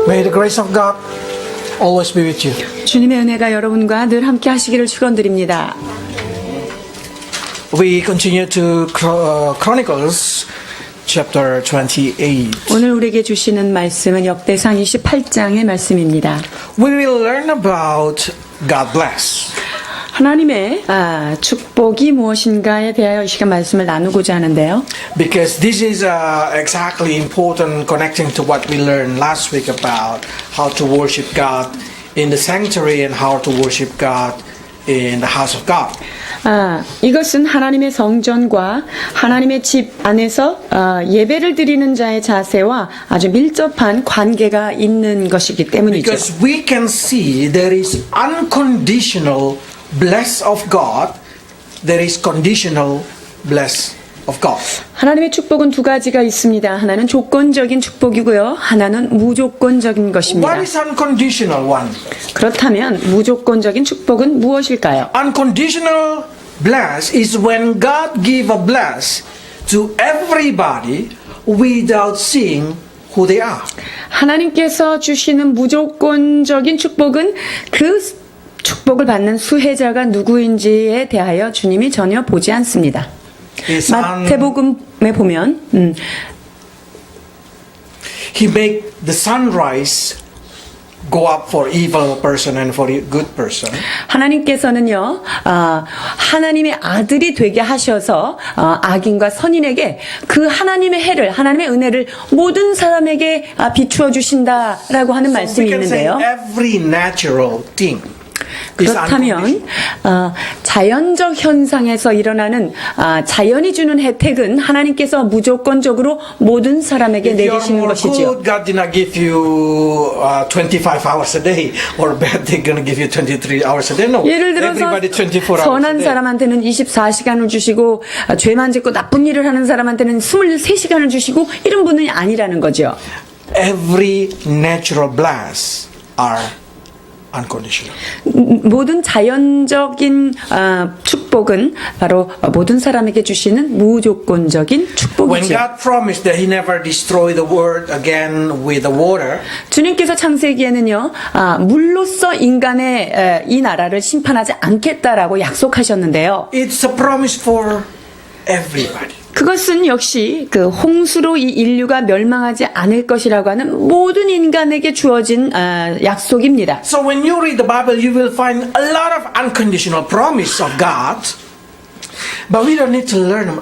May the grace of God always be with you. 주님의 은혜가 여러분과 늘 함께 하시기를 축원드립니다. We continue to Chronicles chapter 28. 오늘 우리에게 주시는 말씀은 역대상 28장의 말씀입니다. We will learn about God bless. 하나님의 축복이 무엇인가에 대하여 이 시간 말씀을 나누고자 하는데요. Because this is exactly important connecting to what we learned last week about how to worship God in the sanctuary and how to worship God in the house of God. 이것은 하나님의 성전과 하나님의 집 안에서 예배를 드리는 자의 자세와 아주 밀접한 관계가 있는 것이기 때문이죠. Because we can see there is unconditional bless of God, there is conditional bless of God. 하나님의 축복은 두 가지가 있습니다. 하나는 조건적인 축복이고요. 하나는 무조건적인 것입니다. What is unconditional one? 그렇다면 무조건적인 축복은 무엇일까요? Unconditional bless is when God give a bless to everybody without seeing who they are. 하나님께서 주시는 무조건적인 축복은 그 축복을 받는 수혜자가 누구인지에 대하여 주님이 전혀 보지 않습니다. 마태복음에 보면 He make the sunrise go up for evil person and for good person. 하나님께서는요, 하나님의 아들이 되게 하셔서 악인과 선인에게 그 하나님의 해를, 하나님의 은혜를 모든 사람에게 비추어 주신다라고 하는 말씀이 있는데요. Every natural thing. 그렇다면 자연적 현상에서 일어나는 자연이 주는 혜택은 하나님께서 무조건적으로 모든 사람에게 내리시는 것이죠. God did not give you 25 hours a day, or bad they're going to give you 23 hours a day. No. 예를 들어서 Everybody 24 hours 선한 a day. 사람한테는 24시간을 주시고 죄만 짓고 나쁜 일을 하는 사람한테는 23시간을 주시고 이런 분은 아니라는 거죠. Every natural bless are unconditional. 모든 자연적인 축복은 바로 모든 사람에게 주시는 무조건적인 When 축복이죠. God promised that He never destroy the world again with the water, 주님께서 창세기에는요, 물로써 인간의 이 나라를 심판하지 않겠다라고 약속하셨는데요. it's a promise for everybody. 그것은 역시 그 홍수로 이 인류가 멸망하지 않을 것이라고 하는 모든 인간에게 주어진 약속입니다. So when you read the Bible, you will find a lot of unconditional promise of God, but we don't need to learn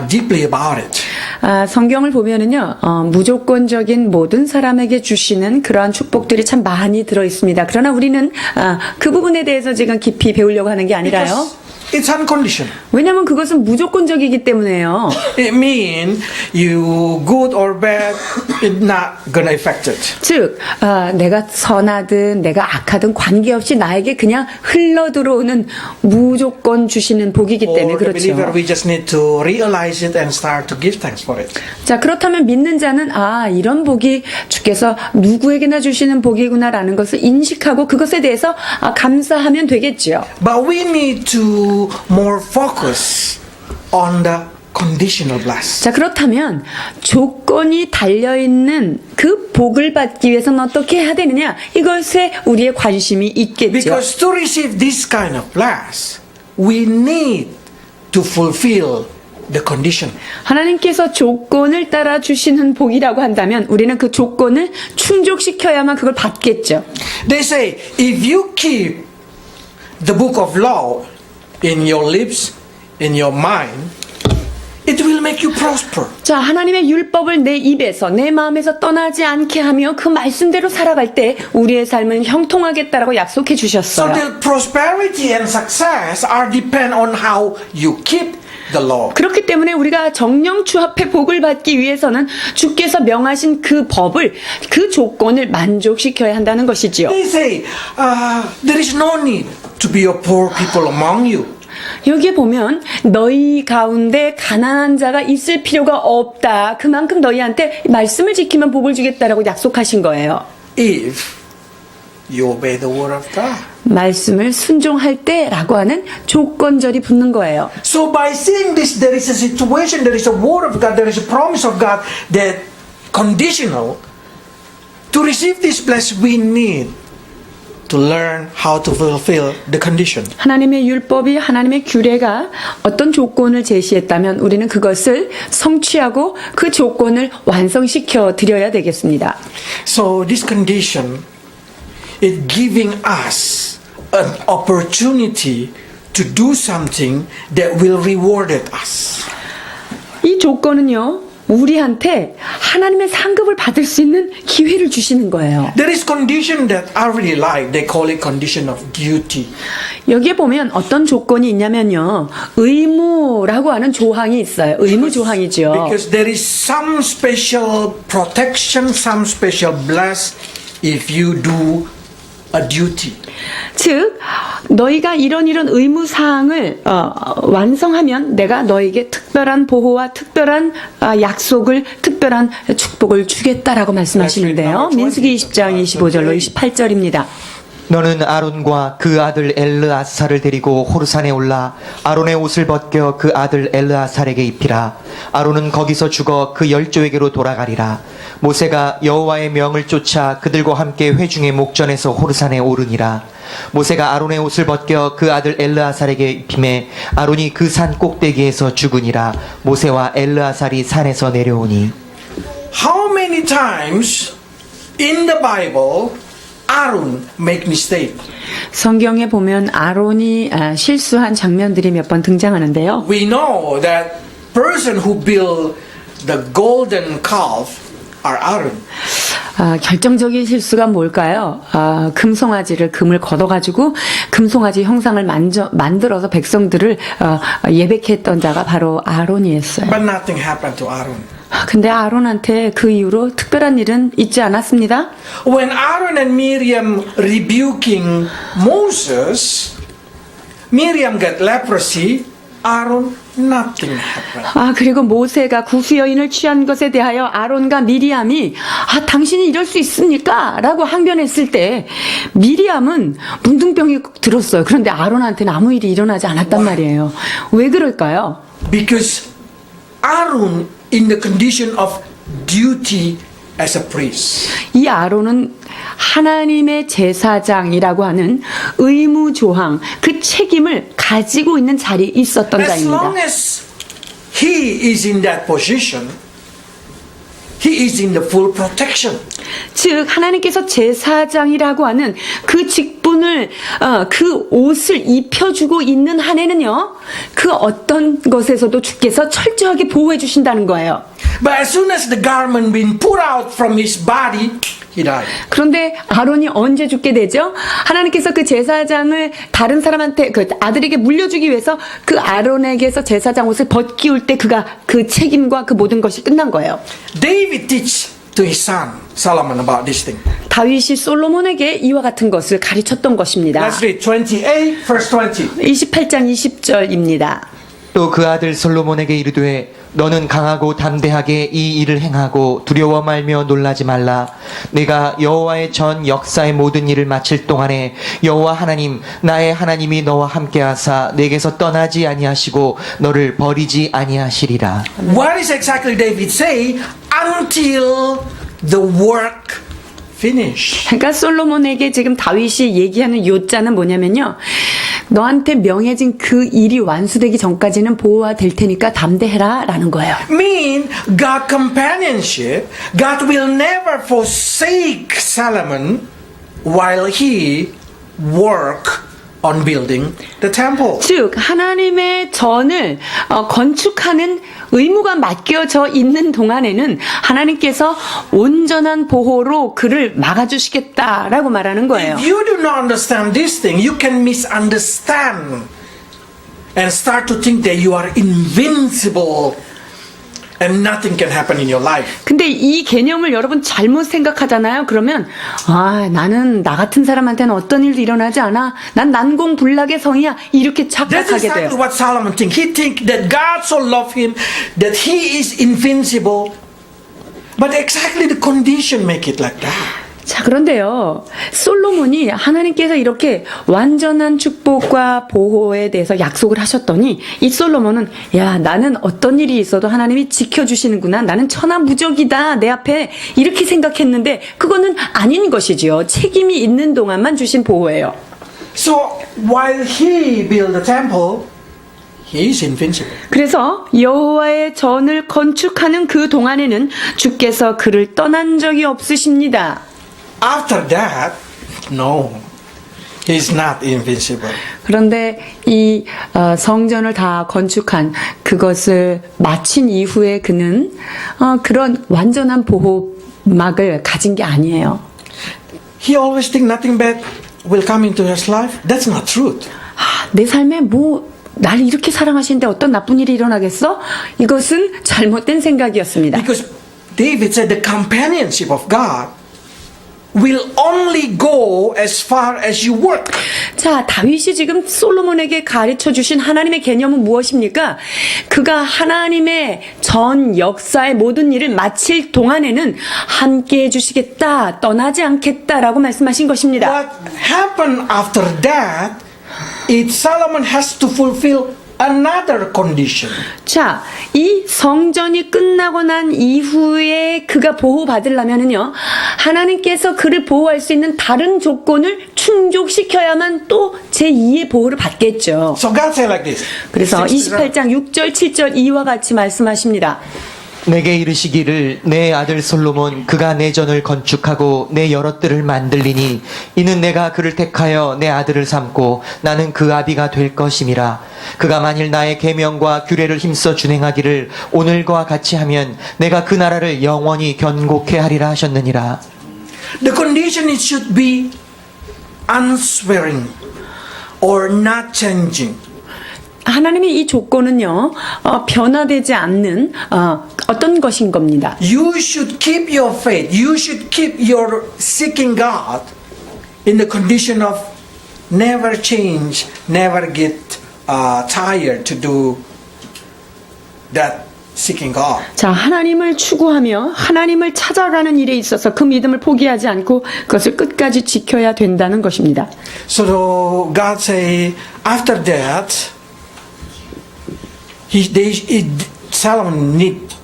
deeply about it. 성경을 보면은요, 무조건적인 모든 사람에게 주시는 그러한 축복들이 참 많이 들어 있습니다. 그러나 우리는 그 부분에 대해서 지금 깊이 배우려고 하는 게 아니라요. Because it's unconditional. 왜냐하면 그것은 무조건적이기 때문에요. It means you good or bad, it's not gonna affect it. 즉, 내가 선하든 내가 악하든 관계없이 나에게 그냥 흘러 들어오는 무조건 주시는 복이기 때문에 For the believer, 그렇죠. we just need to realize it and start to give thanks for it. 자, 그렇다면 믿는 자는 이런 복이 주께서 누구에게나 주시는 복이구나라는 것을 인식하고 그것에 대해서 감사하면 되겠죠. But we need to more focus on the conditional bless. 자, 그렇다면 조건이 달려있는 그 복을 받기 위해서는 어떻게 해야 되느냐? 이것에 우리의 관심이 있겠죠. Because to receive this kind of bless, we need to fulfill the condition. 하나님께서 조건을 따라 주시는 복이라고 한다면 우리는 그 조건을 충족시켜야만 그걸 받겠죠. They say, if you keep the book of law in your lips, in your mind, it will make you prosper. 자, 하나님의 율법을 내 입에서 내 마음에서 떠나지 않게 하며 그 말씀대로 살아갈 때 우리의 삶은 형통하겠다라고 약속해 So 주셨어요. the prosperity and success are depend on how you keep the law. 그렇기 때문에 우리가 정령추합의 복을 받기 위해서는 주께서 명하신 그 법을, 그 조건을 만족시켜야 한다는 것이지요. They say, there is no need to be a poor people among you. 여기에 보면 너희 가운데 가난한 자가 있을 필요가 없다. 그만큼 너희한테 말씀을 지키면 복을 주겠다라고 약속하신 거예요. If you obey the word of God. 말씀을 순종할 때라고 하는 조건절이 붙는 거예요. So by seeing this, there is a situation, there is a word of God, there is a promise of God that conditional To receive this blessing, we need to learn how to fulfill the condition. 하나님의 율법이 하나님의 규례가 어떤 조건을 제시했다면 우리는 그것을 성취하고 그 조건을 완성시켜 드려야 되겠습니다. So this condition is giving us an opportunity to do something that will reward us. 이 조건은요, 우리한테 하나님의 상급을 받을 수 있는 기회를 주시는 거예요. There is condition that I really like. They call it condition of duty. 여기에 보면 어떤 조건이 있냐면요, 의무라고 하는 조항이 있어요. 의무 조항이죠. Because there is some special protection, some special bless if you do a duty. 즉, 너희가 이런 의무 사항을 완성하면 내가 너에게 특별한 보호와 특별한 약속을, 특별한 축복을 주겠다라고 말씀하시는데요. 민수기 20장 25절로 28절입니다. 너는 아론과 그 아들 엘르아사를 데리고 호르산에 올라 아론의 옷을 벗겨 그 아들 엘르아살에게 입히라. 아론은 거기서 죽어 그 열조에게로 돌아가리라. 모세가 여호와의 명을 쫓아 그들과 함께 회중의 목전에서 호르산에 오르니라. 모세가 아론의 옷을 벗겨 그 아들 엘르아살에게 입힘에 아론이 그 산 꼭대기에서 죽으니라. 모세와 엘르아살이 산에서 내려오니. How many times in the Bible Aaron make mistake? 성경에 보면 아론이 실수한 장면들이 몇 번 등장하는데요. We know that person who built the golden calf are Aaron. 결정적인 실수가 뭘까요? 금송아지를 금을 걷어가지고 금송아지 형상을 만들어서 백성들을 예배케 했던 자가 바로 아론이었어요. But nothing happened to Aaron. 근데 아론한테 그 이후로 특별한 일은 있지 않았습니다. When Aaron and Miriam rebuking Moses, Miriam got leprosy, Aaron nothing happened. 그리고 모세가 구수 여인을 취한 것에 대하여 아론과 미리암이 당신이 이럴 수 있습니까? 라고 항변했을 때 미리암은 문둥병이 들었어요. 그런데 아론한테는 아무 일이 일어나지 않았단 말이에요. 왜 그럴까요? Because Aaron in the condition of duty as a priest. 이 아론은 하나님의 제사장이라고 하는 의무 조항, 그 책임을 가지고 있는 자리에 있었던 As 자입니다. long as he is in that position, he is in the full protection. 즉 하나님께서 제사장이라고 하는 그 직분을 그 옷을 입혀주고 있는 한에는요, 그 어떤 것에서도 주께서 철저하게 보호해 주신다는 거예요. But as soon as the garment being put out from his body, he died. 그런데 아론이 언제 죽게 되죠? 하나님께서 그 제사장을 다른 사람한테, 그 아들에게 물려주기 위해서 그 아론에게서 제사장 옷을 벗기울 때 그가 그 책임과 그 모든 것이 끝난 거예요. David teach to his son Solomon about this thing. 다윗이 솔로몬에게 이와 같은 것을 가르쳤던 것입니다. Let's read 28 verse 20. 28장 20절입니다. 또 그 아들 솔로몬에게 이르되 너는 강하고 담대하게 이 일을 행하고 두려워 말며 놀라지 말라. 내가 여호와의 전 역사의 모든 일을 마칠 동안에 여호와 하나님 나의 하나님이 너와 함께하사 내게서 떠나지 아니하시고 너를 버리지 아니하시리라. What is exactly David say? Until the work finish. 그러니까 솔로몬에게 지금 다윗이 얘기하는 요자는 뭐냐면요, 너한테 명해진 그 일이 완수되기 전까지는 보호가 될 테니까 담대해라 라는 거예요. Mean God companionship. God will never forsake Solomon while he work on building the temple. 즉 하나님의 전을 건축하는 의무가 맡겨져 있는 동안에는 하나님께서 온전한 보호로 그를 막아주시겠다라고 말하는 거예요. If you do not understand this thing, you can misunderstand and start to think that you are invincible and nothing can happen in your life. 근데 이 개념을 여러분 잘못 생각하잖아요. 그러면 나는 나 같은 사람한테는 어떤 일도 일어나지 않아. 난 난공불락의 성이야. 이렇게 That's 착각하게 exactly 돼요. what Solomon think. He think that God so loved him that he is invincible. But exactly the condition make it like that. 자, 그런데요, 솔로몬이 하나님께서 이렇게 완전한 축복과 보호에 대해서 약속을 하셨더니, 이 솔로몬은, 야, 나는 어떤 일이 있어도 하나님이 지켜주시는구나. 나는 천하무적이다. 내 앞에. 이렇게 생각했는데, 그거는 아닌 것이지요. 책임이 있는 동안만 주신 보호예요. So while he built the temple, he is invincible. 그래서 여호와의 전을 건축하는 그 동안에는 주께서 그를 떠난 적이 없으십니다. After that, no, he's not invincible. 그런데 이 성전을 다 건축한 그것을 마친 이후에 그는 그런 완전한 보호막을 가진 게 아니에요. He always think nothing bad will come into his life. That's not truth. 내 삶에 날 이렇게 사랑하시는데 어떤 나쁜 일이 일어나겠어? 이것은 잘못된 생각이었습니다. Because David said the companionship of God will only go as far as you work. 자, 다윗이 지금 솔로몬에게 가르쳐 주신 하나님의 개념은 무엇입니까? 그가 하나님의 전 역사의 모든 일을 마칠 동안에는 함께 해주시겠다, 떠나지 않겠다라고 말씀하신 것입니다. What happened after that is Solomon has to fulfill another condition. 자, 이 성전이 끝나고 난 이후에 그가 보호받으려면은요, 하나님께서 그를 보호할 수 있는 다른 조건을 충족시켜야만 또 제2의 보호를 받겠죠. So God said like this. 그래서 28장 6절, 7절 이와 같이 말씀하십니다. 내게 이르시기를 내 아들 솔로몬 그가 내 전을 건축하고 내 여러 뜰을 만들리니 이는 내가 그를 택하여 내 아들을 삼고 나는 그 아비가 될 것임이라. 그가 만일 나의 계명과 규례를 힘써 준행하기를 오늘과 같이 하면 내가 그 나라를 영원히 견고케 하리라 하셨느니라. The condition it should be unswearing or not changing. 하나님의 이 조건은요, 변화되지 않는 어떤 것인 겁니다. You should keep your faith. You should keep your seeking God in the condition of never change, never get tired to do that seeking God. 자, 하나님을 추구하며 하나님을 찾아가는 일에 있어서 그 믿음을 포기하지 않고 그것을 끝까지 지켜야 된다는 것입니다. So God say after that, Solomon need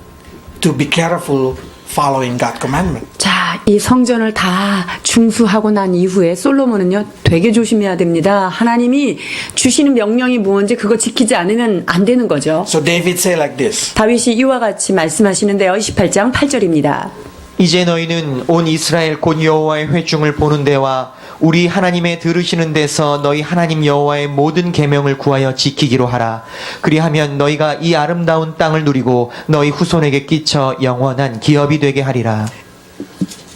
to be careful following God's commandment. 자, 이 성전을 다 중수하고 난 이후에 솔로몬은요, 되게 조심해야 됩니다. 하나님이 주시는 명령이 무언지 그거 지키지 않으면 안 되는 거죠. So David say like this. 다윗이 이와 같이 말씀하시는데요. 28장 8절입니다. 이제 너희는 온 이스라엘 곧 여호와의 회중을 보는 데와 우리 하나님의 들으시는 데서 너희 하나님 여호와의 모든 계명을 구하여 지키기로 하라. 그리하면 너희가 이 아름다운 땅을 누리고 너희 후손에게 끼쳐 영원한 기업이 되게 하리라.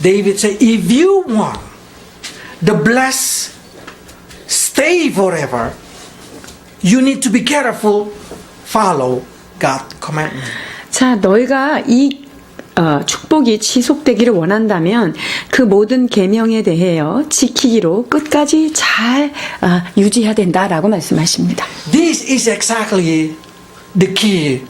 David say, if you want the blessed stay forever, you need to be careful, follow God's commandment. 자, 너희가 이 축복이 지속되기를 원한다면 그 모든 계명에 대해요 지키기로 끝까지 잘 유지해야 된다라고 말씀하십니다. This is exactly the key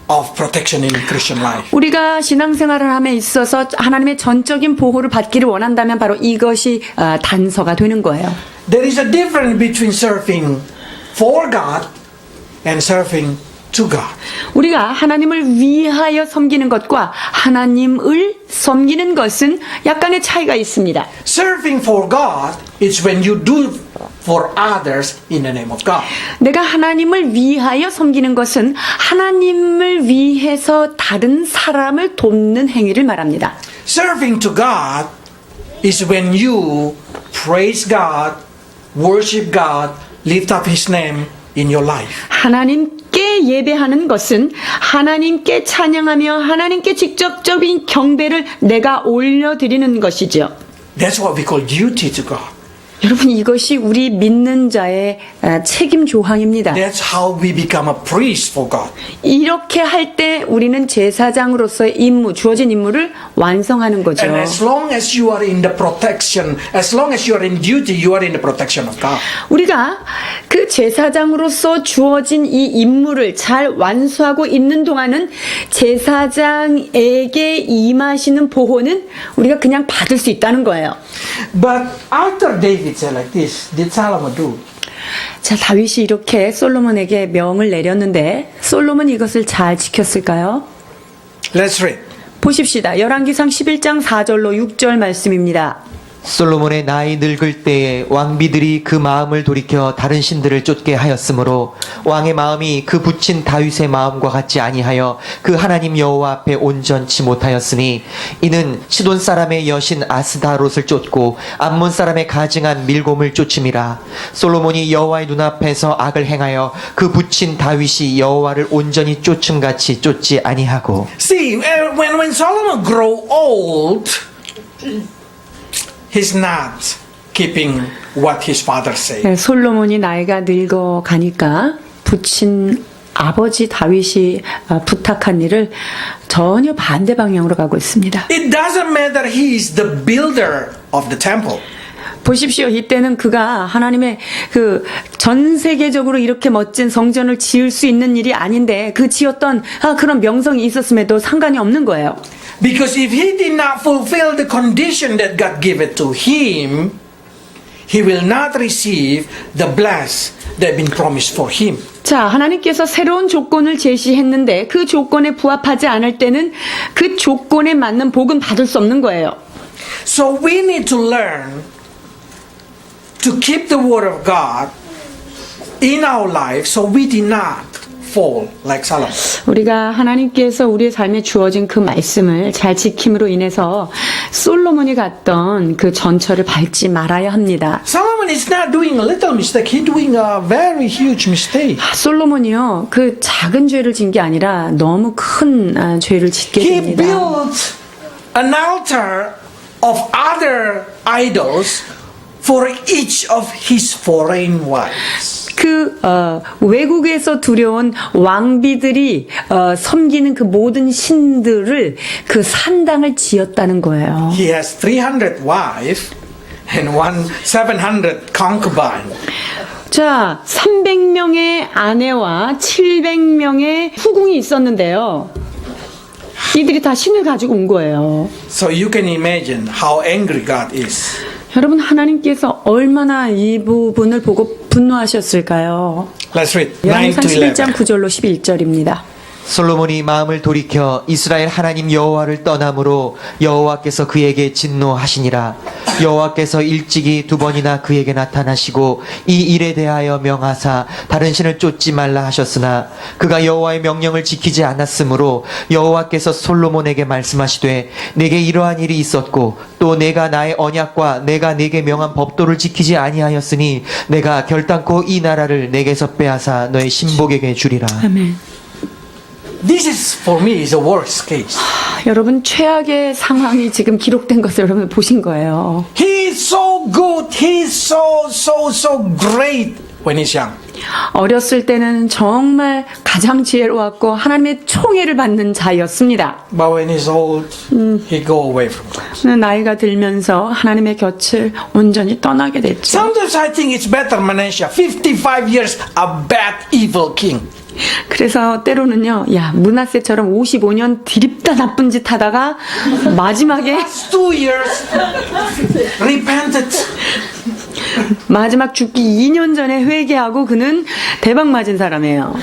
of protection in Christian life. 우리가 신앙생활을 함에 있어서 하나님의 전적인 보호를 받기를 원한다면 바로 이것이 단서가 되는 거예요. There is a difference between serving for God and serving to God. 우리가 하나님을 위하여 섬기는 것과 하나님을 섬기는 것은 약간의 차이가 있습니다. Serving for God is when you do for others in the name of God. 내가 하나님을 위하여 섬기는 것은 하나님을 위해서 다른 사람을 돕는 행위를 말합니다. Serving to God is when you praise God, worship God, lift up His name in your life. 하나님께 예배하는 것은 하나님께 찬양하며 하나님께 직접적인 경배를 내가 올려드리는 것이죠. That's what we call duty to God. 여러분 이것이 우리 믿는 자의 책임 조항입니다. That's how we become a priest for God. 이렇게 할 때 우리는 제사장으로서의 임무, 주어진 임무를 완성하는 거죠. And as long as you are in the protection, as long as you are in duty, you are in the protection of God. 우리가 그 제사장으로서 주어진 이 임무를 잘 완수하고 있는 동안은 제사장에게 임하시는 보호는 우리가 그냥 받을 수 있다는 거예요. But after David said like this, did Solomon do? 자, 다윗이 이렇게 솔로몬에게 명을 내렸는데 솔로몬이 이것을 잘 지켰을까요? Let's read. 보십시다. 열왕기상 11장 4절로 6절 말씀입니다. 솔로몬의 나이 늙을 때에 왕비들이 그 마음을 돌이켜 다른 신들을 쫓게 하였으므로 왕의 마음이 그 붙인 다윗의 마음과 같지 아니하여 그 하나님 여호와 앞에 온전치 못하였으니 이는 시돈 사람의 여신 아스다롯을 쫓고 암몬 사람의 가증한 밀곰을 쫓음이라. 솔로몬이 여호와의 눈앞에서 악을 행하여 그 붙인 다윗이 여호와를 온전히 쫓음같이 쫓지 아니하고. See, when Solomon grow old, he's not keeping what his father said. 솔로몬이 나이가 늙어 가니까 붙인 아버지 다윗이 부탁한 일을 전혀 반대 방향으로 가고 있습니다. It doesn't matter he is the builder of the temple. 보십시오. 이때는 그가 하나님의 그 전 세계적으로 이렇게 멋진 성전을 지을 수 있는 일이 아닌데 그 지었던 그런 명성이 있었음에도 상관이 없는 거예요. Because if he did not fulfill the condition that God gave it to him, he will not receive the bless that been promised for him. 자, 하나님께서 새로운 조건을 제시했는데 그 조건에 부합하지 않을 때는 그 조건에 맞는 복은 받을 수 없는 거예요. So we need to learn to keep the word of God in our life so we did not fall like Solomon. 우리가 하나님께서 우리의 삶에 주어진 그 말씀을 잘 지킴으로 인해서 솔로몬이 갔던 그 전철을 밟지 말아야 합니다. Solomon is not doing a little mistake. He's doing a very huge mistake. 솔로몬이요, 그 작은 죄를 진 게 아니라 너무 큰 죄를 짓게 He 됩니다. built an altar of other idols for each of his foreign wives. 그 외국에서 들여온 왕비들이 섬기는 그 모든 신들을 그 산당을 지었다는 거예요. He has 300 wives and 700 concubines. 자, 300명의 아내와 700명의 후궁이 있었는데요. 이들이 다 신을 가지고 온 거예요. So you can imagine how angry God is. 여러분, 하나님께서 얼마나 이 부분을 보고 분노하셨을까요? Let's read 9 열왕기상 to 11. 11장 9절로 11절입니다. 솔로몬이 마음을 돌이켜 이스라엘 하나님 여호와를 떠남으로 여호와께서 그에게 진노하시니라. 여호와께서 일찍이 2번이나 그에게 나타나시고 이 일에 대하여 명하사 다른 신을 쫓지 말라 하셨으나 그가 여호와의 명령을 지키지 않았으므로 여호와께서 솔로몬에게 말씀하시되 내게 이러한 일이 있었고 또 내가 나의 언약과 내가 내게 명한 법도를 지키지 아니하였으니 내가 결단코 이 나라를 내게서 빼앗아 너의 신복에게 주리라. 아멘. This is for me is the worst case. 여러분, 최악의 상황이 지금 기록된 것을 여러분 보신 거예요. He is so good. He is so great when he's young. 어렸을 때는 정말 가장 지혜로웠고 하나님의 총애를 받는 자였습니다. But when he's old, he go away from God. 나이가 들면서 하나님의 곁을 온전히 떠나게 됐죠. Sometimes I think it's better Manasseh, 55 years, a bad, evil king. 그래서 때로는요, 야, 므낫세처럼 55년 디립다 나쁜 짓 하다가 마지막에 Last 2 years, repented. 마지막 죽기 2년 전에 회개하고 그는 대박 맞은 사람이에요.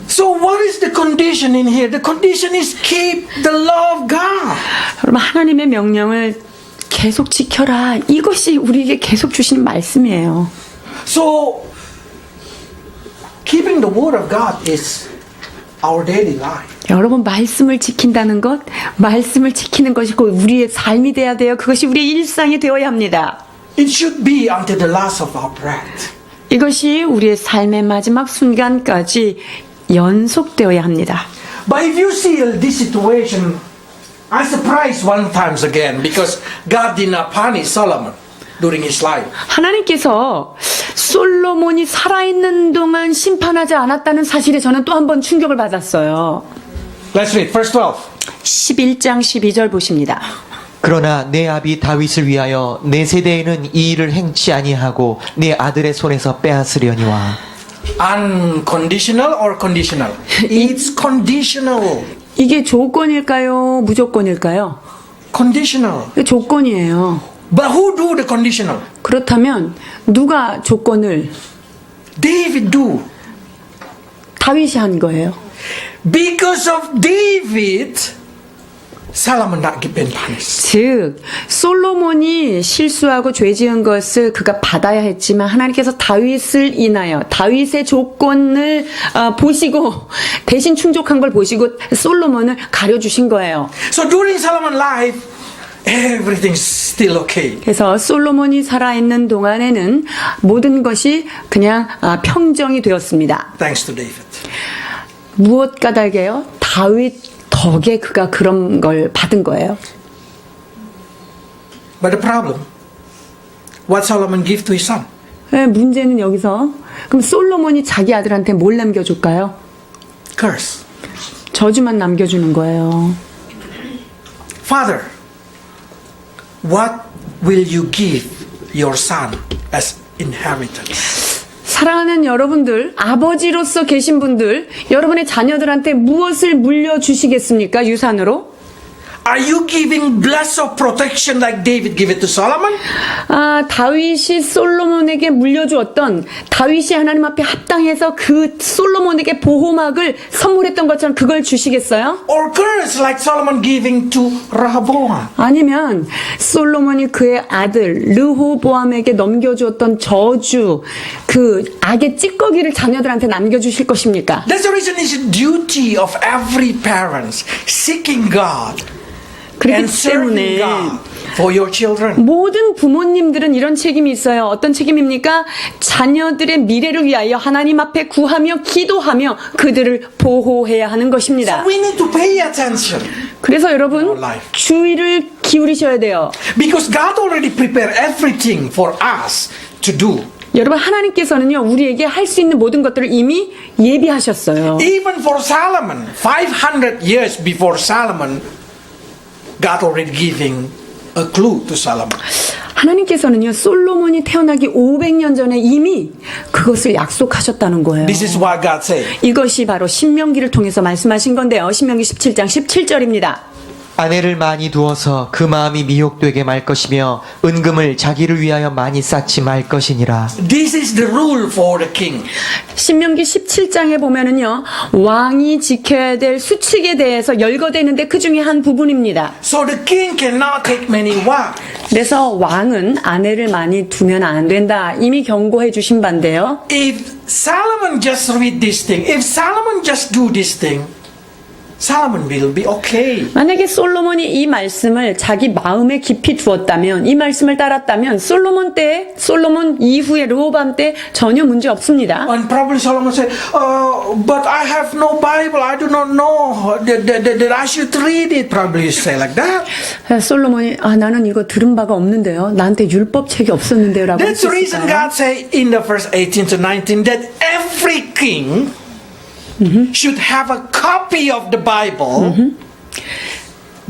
So what is the condition in here? The condition is keep the law of God. 여러분, 하나님의 명령을 계속 지켜라. 이것이 우리에게 계속 주시는 말씀이에요. So keeping the word of God is our daily life. 여러분, 말씀을 지킨다는 것, 말씀을 지키는 것이 곧 우리의 삶이 돼야 돼요. 그것이 우리의 일상이 되어야 합니다. It should be until the last of our breath. 이것이 우리의 삶의 마지막 순간까지 연속되어야 합니다. But if you see this situation, I'm surprised one times again because God did not punish Solomon. during his life. 하나님께서 솔로몬이 살아있는 동안 심판하지 않았다는 사실에 저는 또 한 번 충격을 받았어요. Let's read verse 12. 11장 12절 보십니다. 그러나 내 아비 다윗을 위하여 내 세대에는 이 일을 행치 아니하고 내 아들의 손에서 빼앗으려니와. Unconditional or conditional? It's conditional. 이게 조건일까요? 무조건일까요? Conditional. 이게 조건이에요. But who do the conditional? 그렇다면 누가 조건을 David do. 다윗이 한 거예요. Because of David, Solomon not been punished. 즉 솔로몬이 실수하고 죄 지은 것을 그가 받아야 했지만 하나님께서 다윗을 인하여 다윗의 조건을 보시고 대신 충족한 걸 보시고 솔로몬을 가려주신 거예요. So during Solomon's life, everything's still okay. 그래서 솔로몬이 살아있는 동안에는 모든 것이 그냥 평정이 되었습니다. Thanks to David. 무엇 까닭에요? 다윗 덕에 그가 그런 걸 받은 거예요. But the problem, what Solomon give to his son? 문제는 여기서 그럼 솔로몬이 자기 아들한테 뭘 남겨줄까요? Curse. 저주만 남겨주는 거예요. Father, what will you give your son as inheritance? 사랑하는 여러분들, 아버지로서 계신 분들, 여러분의 자녀들한테 무엇을 물려주시겠습니까? 유산으로? Are you giving bless of protection like David gave it to Solomon? 다윗이 솔로몬에게 물려주었던 다윗이 하나님 앞에 합당해서 그 솔로몬에게 보호막을 선물했던 것처럼 그걸 주시겠어요? Or curse like Solomon giving to Rehoboam? 아니면 솔로몬이 그의 아들 르호보암에게 넘겨주었던 저주, 그 악의 찌꺼기를 자녀들한테 남겨주실 것입니까? That's the reason it's a duty of every parents seeking God and 그렇기 serving 때문에 God for your children. 모든 부모님들은 이런 책임이 있어요. 어떤 책임입니까? 자녀들의 미래를 위하여 하나님 앞에 구하며 기도하며 그들을 보호해야 하는 것입니다. So we need to pay attention 그래서 여러분 Our life. 주의를 기울이셔야 돼요. because God already prepared everything for us to do. 여러분 하나님께서는요 우리에게 할 수 있는 모든 것들을 이미 예비하셨어요. Even for Solomon, 500 years before Solomon, God already giving a clue to Solomon. 하나님께서는요 솔로몬이 태어나기 500년 전에 이미 그것을 약속하셨다는 거예요. This is what God said. 이것이 바로 신명기를 통해서 말씀하신 건데요. 신명기 17장 17절입니다. 아내를 많이 두어서 그 마음이 미혹되게 말 것이며 은금을 자기를 위하여 많이 쌓지 말 것이니라. This is the rule for the king. 신명기 17장에 보면은요 왕이 지켜야 될 수칙에 대해서 열거되는데 그 중에 한 부분입니다. So the king cannot take many wives. 그래서 왕은 아내를 많이 두면 안 된다. 이미 경고해 주신 바인데요. If Solomon just read this thing, if Solomon just do this thing, Solomon will be okay. 만약에 솔로몬이 이 말씀을 자기 마음에 깊이 두었다면 이 말씀을 따랐다면 솔로몬 이후에 르호밤 때 전혀 문제 없습니다. And probably Solomon said, but I have no Bible. I do not know that I should read it. Probably say like that. 솔로몬이 나는 이거 들은 바가 없는데요. 나한테 율법책이 없었는데요. 라고 That's the reason 했었어요. God say in the verse 18 to 19 that every king should have a copy of the Bible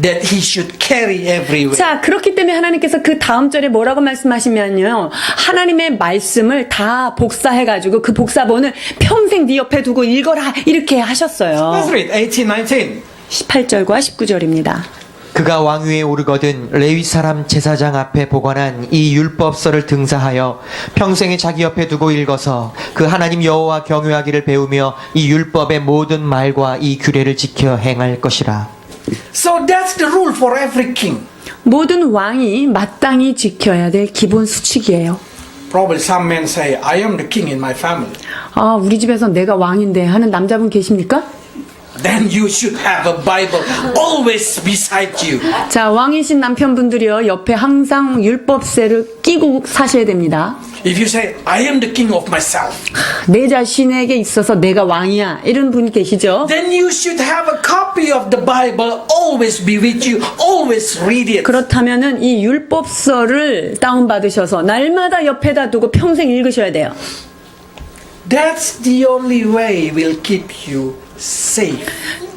that he should carry everywhere. 자, 그렇기 때문에 하나님께서 그 다음 절에 뭐라고 말씀하시면요. 하나님의 말씀을 다 복사해가지고 그 복사본을 평생 네 옆에 두고 읽어라. 이렇게 하셨어요. Let's read 18, 19. 18절과 19절입니다. 그가 왕위에 오르거든 레위 사람 제사장 앞에 보관한 이 율법서를 등사하여 평생에 자기 옆에 두고 읽어서 그 하나님 여호와 경외하기를 배우며 이 율법의 모든 말과 이 규례를 지켜 행할 것이라. So that's the rule for every king. 모든 왕이 마땅히 지켜야 될 기본 수칙이에요. Probably some men say, I am the king in my family. 우리 집에서 내가 왕인데 하는 남자분 계십니까? then you should have a Bible always beside you. 자, 왕이신 남편분들이요, 옆에 항상 율법세를 끼고 사셔야 됩니다. If you say, I am the king of myself, 내 자신에게 있어서 내가 왕이야, 이런 분이 계시죠? then you should have a copy of the Bible always be with you, always read it. 그렇다면은 이 율법서를 다운받으셔서 날마다 옆에다 두고 평생 읽으셔야 돼요. That's the only way will keep you safe.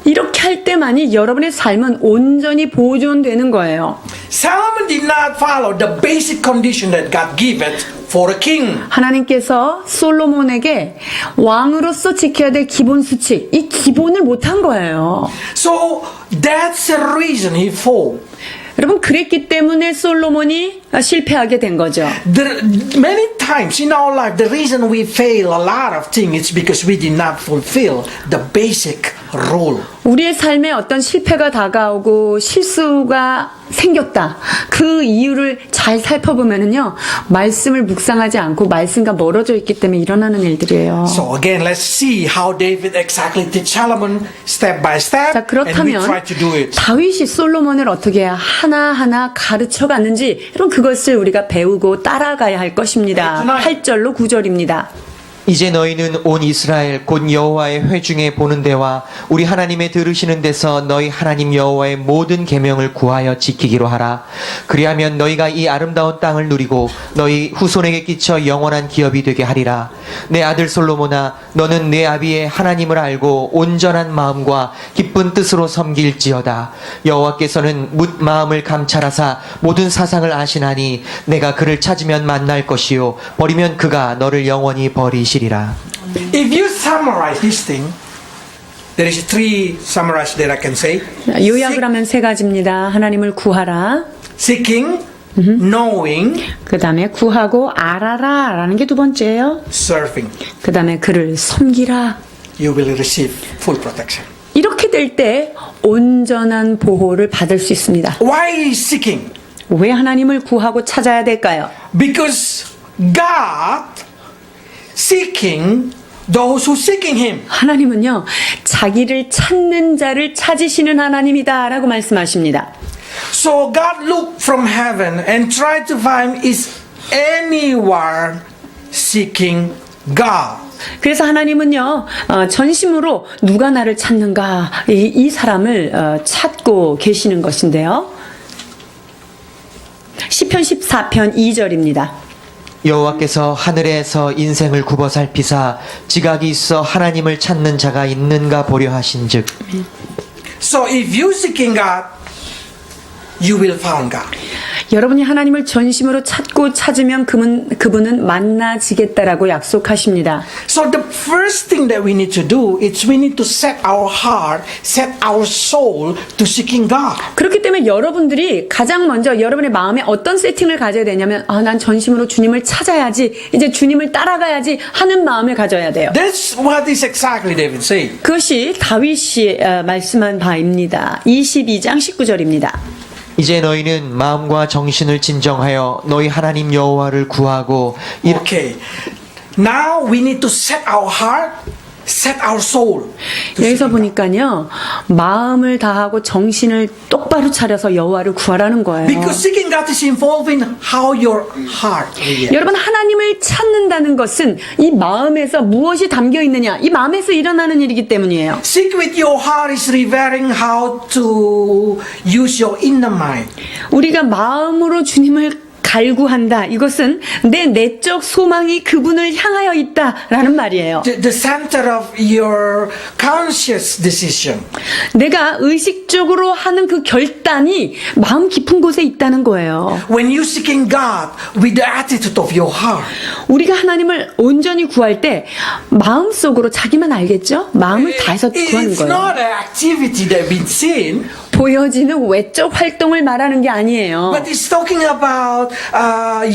이렇게 할 때만이 여러분의 삶은 온전히 보존되는 거예요. Solomon did not follow the basic condition that God gave it for a king. 하나님께서 솔로몬에게 왕으로서 지켜야 될 기본 수칙, 이 기본을 못한 거예요. So that's the reason he fell. 여러분, 그랬기 때문에 솔로몬이 실패하게 된 거죠. Many times in our life, the reason we fail a lot of things is because we did not fulfill the basic rule. 우리의 삶에 어떤 실패가 다가오고 실수가 생겼다. 그 이유를 잘 살펴보면은요, 말씀을 묵상하지 않고 말씀과 멀어져 있기 때문에 일어나는 일들이에요. So again, let's see how David exactly teach Solomon step by step, 자, and we 그렇다면 try to do it. 다윗이 솔로몬을 어떻게 하나하나 가르쳐 갔는지, 여러분 그것을 우리가 배우고 따라가야 할 것입니다. 8절로 9절입니다. 이제 너희는 온 이스라엘 곧 여호와의 회중에 보는 데와 우리 하나님의 들으시는 데서 너희 하나님 여호와의 모든 계명을 구하여 지키기로 하라. 그리하면 너희가 이 아름다운 땅을 누리고 너희 후손에게 끼쳐 영원한 기업이 되게 하리라. 내 아들 솔로몬아, 너는 내 아비의 하나님을 알고 온전한 마음과 기쁜 뜻으로 섬길지어다. 여호와께서는 뭇 마음을 감찰하사 모든 사상을 아시나니 내가 그를 찾으면 만날 것이요 버리면 그가 너를 영원히 버리시리라. If you summarize this thing, there is three summarize that I can say. 요약을 하면 세 가지입니다. 하나님을 구하라. Seeking, knowing, 그 다음에 구하고 알아라 라는 게 두 번째예요. serving. 그 다음에 그를 섬기라. You will receive full protection. 이렇게 될 때 온전한 보호를 받을 수 있습니다. Why seeking? 왜 하나님을 구하고 찾아야 될까요? Because God seeking those who seeking Him. 하나님은요, 자기를 찾는 자를 찾으시는 하나님이다 라고 말씀하십니다. So God looked from heaven and tried to find is anyone seeking God. 그래서 하나님은요, 전심으로 누가 나를 찾는가, 이 사람을 찾고 계시는 것인데요. 시편 14편 2절입니다. 여호와께서 하늘에서 인생을 굽어 살피사 지각이 있어 하나님을 찾는 자가 있는가 보려 하신즉. So if you seeking God, you will find God. 여러분이 하나님을 전심으로 찾고 찾으면 그분은 만나지겠다라고 약속하십니다. So the first thing that we need to do is we need to set our heart, set our soul to seeking God. 그렇기 때문에 여러분들이 가장 먼저 여러분의 마음에 어떤 세팅을 가져야 되냐면, 난 전심으로 주님을 찾아야지, 이제 주님을 따라가야지 하는 마음을 가져야 돼요. That's what is exactly David saying. 그것이 다윗이 말씀한 바입니다. 22장 19절입니다. 이제 너희는 마음과 정신을 진정하여 너희 하나님 여호와를 구하고 Okay. Now we need to set our heart, set our soul. to 여기서 seeking God. 보니까요, 마음을 다하고 정신을 똑바로 차려서 여호와를 구하라는 거예요. Because seeking God is involved in how your heart reacts. 여러분, 하나님을 찾는다는 것은 이 마음에서 무엇이 담겨 있느냐, 이 마음에서 일어나는 일이기 때문이에요. Seek with your heart is revealing how to use your inner mind. 우리가 마음으로 주님을 갈구한다. 이것은 내 내적 소망이 그분을 향하여 있다라는 말이에요. The center of your conscious decision. 내가 의식적으로 하는 그 결단이 마음 깊은 곳에 있다는 거예요. When you seeking God with the attitude of your heart. 우리가 하나님을 온전히 구할 때 마음속으로 자기만 알겠죠? 마음을 다해서 구하는 It's 거예요. not an activity that we've seen 보여지는 외적 활동을 말하는 게 아니에요. But it's talking about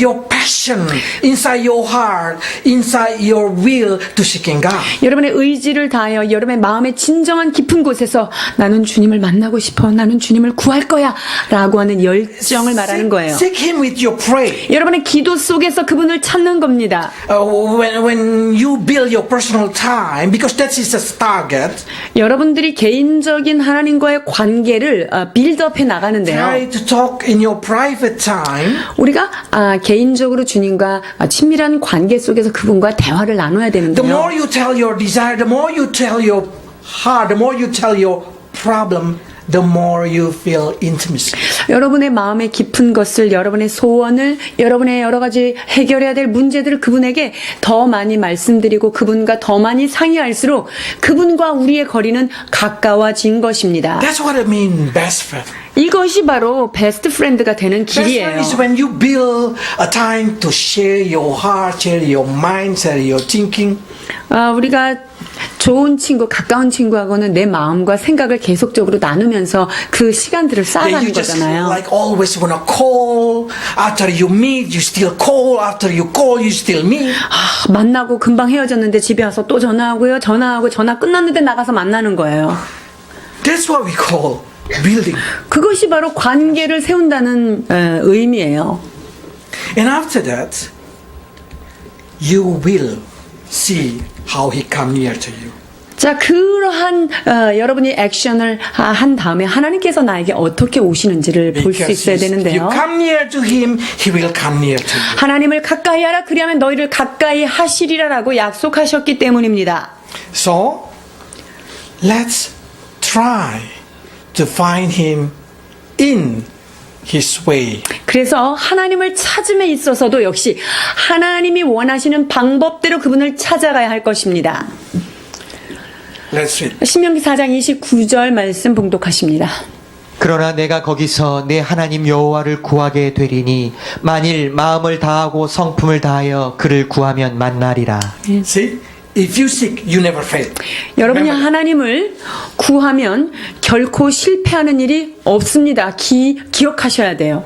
your passion inside your heart, inside your will to seeking God. 여러분의 의지를 다하여 여러분의 마음의 진정한 깊은 곳에서 나는 주님을 만나고 싶어. 나는 주님을 구할 거야. 라고 하는 열정을 말하는 거예요. Seek Him with your prayer. 여러분의 기도 속에서 그분을 찾는 겁니다. When you build your personal time, because that is the target, 여러분들이 개인적인 하나님과의 관계를 빌드업해 나가는데요. try to talk in your private time. 우리가 개인적으로 주님과 친밀한 관계 속에서 그분과 대화를 나눠야 The 되는데요. more you tell your desire, the more you tell your heart, the more you tell your problem, the more you feel intimacy. 여러분의 마음의 깊은 것을, 여러분의 소원을, 여러분의 여러 가지 해결해야 될 문제들을 그분에게 더 많이 말씀드리고 그분과 더 많이 상의할수록 그분과 우리의 거리는 가까워진 것입니다. That's what I mean, best friend. 이것이 바로 베스트 프렌드가 되는 Best friend 길이에요. is when you build a time to share your heart, share your mind, share your thinking. 우리가 좋은 친구, 가까운 친구하고는 내 마음과 생각을 계속적으로 나누면서 그 시간들을 Yeah, 쌓아가는 you just 거잖아요. like always wanna call. After you meet, you still call. After you call, you still meet. 만나고 금방 헤어졌는데 집에 와서 또 전화하고요. 전화하고 전화 끝났는데 나가서 만나는 거예요. That's what we call building. 그것이 바로 관계를 세운다는 의미예요. And after that, you will see how he come near to you. 자, 그러한 여러분이 액션을 한 다음에 하나님께서 나에게 어떻게 오시는지를 볼 수 있어야 If you 되는데요. come near to him, he will come near to you. 하나님을 가까이 하라 그리하면 너희를 가까이 하시리라라고 약속하셨기 때문입니다. So, let's try to find him in his way. 그래서 하나님을 찾음에 있어서도 역시 하나님이 원하시는 방법대로 그분을 찾아가야 할 것입니다. Let's read. 신명기 4장 29절 말씀 봉독하십니다. 그러나 내가 거기서 내 하나님 여호와를 구하게 되리니 만일 마음을 다하고 성품을 다하여 그를 구하면 만나리라. See? If you seek, you never fail. 여러분이 Remember. 하나님을 구하면 결코 실패하는 일이 없습니다. 기억하셔야 돼요.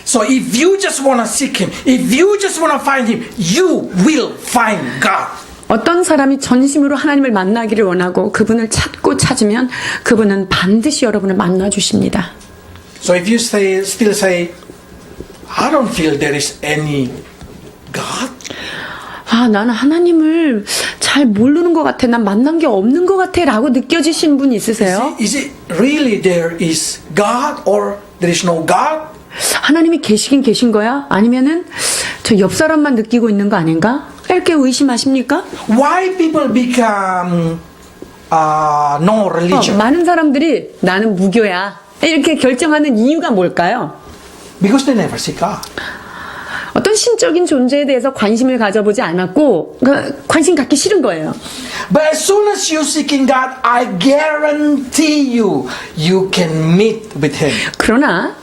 So if you just want to seek him, if you just want to find him, you will find God. 어떤 사람이 전심으로 하나님을 만나기를 원하고 그분을 찾고 찾으면 그분은 반드시 여러분을 만나 주십니다. So if you still say, I don't feel there is any God. 나는 하나님을 잘 모르는 것 같아. 난 만난 게 없는 것 같아. 라고 느껴지신 분 있으세요? Is it really there is God or there is no God? 하나님이 계시긴 계신 거야? 아니면은 저 옆 사람만 느끼고 있는 거 아닌가? 이렇게 의심하십니까? Why people become no religion? 많은 사람들이 나는 무교야. 이렇게 결정하는 이유가 뭘까요? Because they never see God. 어떤 신적인 존재에 대해서 관심을 가져보지 않았고 관심 갖기 싫은 거예요. But as soon as you seeking God, I guarantee you, you can meet with Him. 그러나